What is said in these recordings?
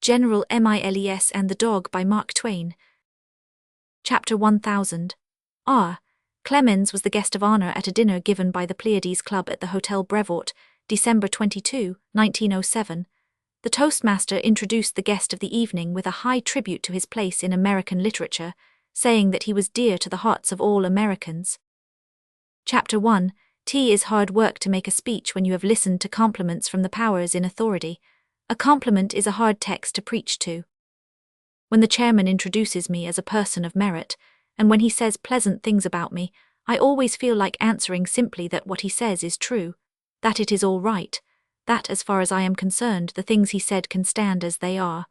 General Miles and the Dog by Mark Twain. Chapter 1000. Clemens was the guest of honor at a dinner given by the Pleiades Club at the Hotel Brevoort, December 22, 1907. The toastmaster introduced the guest of the evening with a high tribute to his place in American literature, saying that he was dear to the hearts of all Americans. Chapter 1. T is hard work to make a speech when you have listened to compliments from the powers in authority. A compliment is a hard text to preach to. When the chairman introduces me as a person of merit, and when he says pleasant things about me, I always feel like answering simply that what he says is true, that it is all right, that as far as I am concerned the things he said can stand as they are.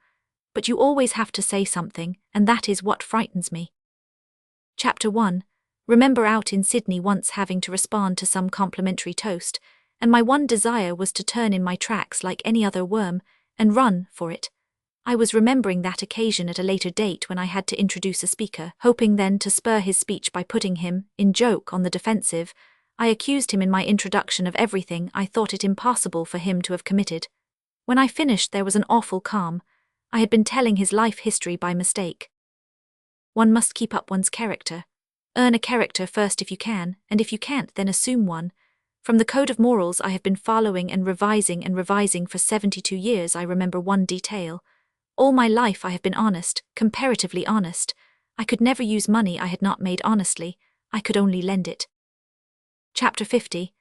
But you always have to say something, and that is what frightens me. Chapter 1. Remember out in Sydney once having to respond to some complimentary toast, and my one desire was to turn in my tracks like any other worm, and run for it. I was remembering that occasion at a later date when I had to introduce a speaker, hoping then to spur his speech by putting him, in joke, on the defensive. I accused him in my introduction of everything I thought it impossible for him to have committed. When I finished there was an awful calm. I had been telling his life history by mistake. One must keep up one's character. Earn a character first if you can, and if you can't then assume one. From the code of morals I have been following and revising for 72 years I remember one detail. All my life I have been honest, comparatively honest. I could never use money I had not made honestly, I could only lend it. Chapter 50.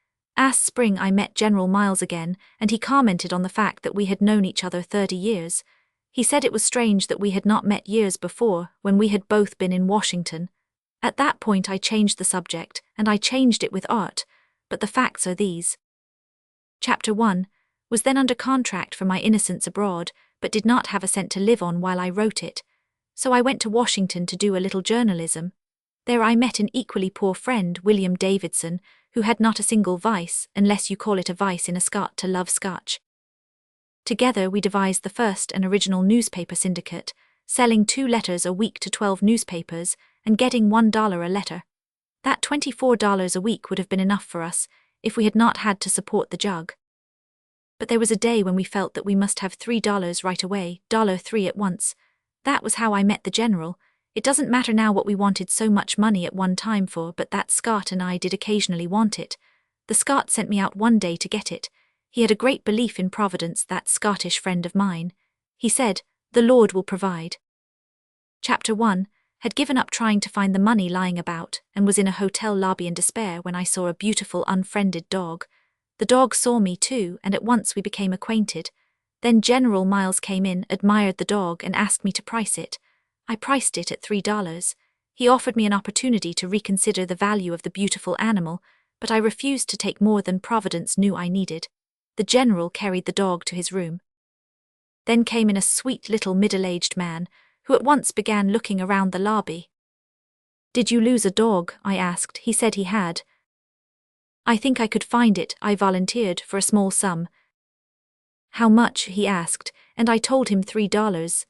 Spring I met General Miles again, and he commented on the fact that we had known each other 30 years. He said it was strange that we had not met years before, when we had both been in Washington. At that point I changed the subject, and I changed it with art, but the facts are these. Chapter 1. Was then under contract for My Innocents Abroad, but did not have a cent to live on while I wrote it. So I went to Washington to do a little journalism. There I met an equally poor friend, William Davidson, who had not a single vice, unless you call it a vice in a Scot to love Scotch. Together we devised the first and original newspaper syndicate, selling 2 letters a week to 12 newspapers, and getting $1 a letter. That $24 a week would have been enough for us, if we had not had to support the jug. But there was a day when we felt that we must have $3 right away, $3 at once. That was how I met the General. It doesn't matter now what we wanted so much money at one time for, but that Scot and I did occasionally want it. The Scot sent me out one day to get it. He had a great belief in Providence, that Scottish friend of mine. He said, "The Lord will provide." Chapter 1. Had given up trying to find the money lying about, and was in a hotel lobby in despair when I saw a beautiful unfriended dog. The dog saw me too, and at once we became acquainted. Then General Miles came in, admired the dog, and asked me to price it. I priced it at $3. He offered me an opportunity to reconsider the value of the beautiful animal, but I refused to take more than Providence knew I needed. The General carried the dog to his room. Then came in a sweet little middle-aged man, who at once began looking around the lobby. "Did you lose a dog?" I asked. He said he had. "I think I could find it," I volunteered, "for a small sum." "How much?" he asked, and I told him $3.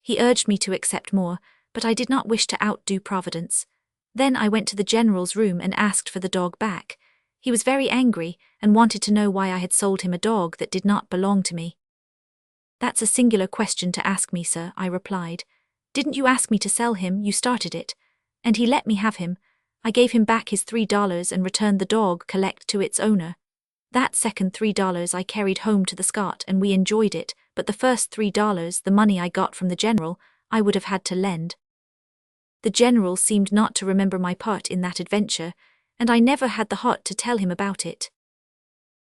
He urged me to accept more, but I did not wish to outdo Providence. Then I went to the General's room and asked for the dog back. He was very angry, and wanted to know why I had sold him a dog that did not belong to me. "That's a singular question to ask me, sir," I replied. "Didn't you ask me to sell him? You started it." And he let me have him. I gave him back his $3 and returned the dog collect to its owner. That second $3 I carried home to the Scot, and we enjoyed it, but the first $3, the money I got from the General, I would have had to lend. The General seemed not to remember my part in that adventure, and I never had the heart to tell him about it.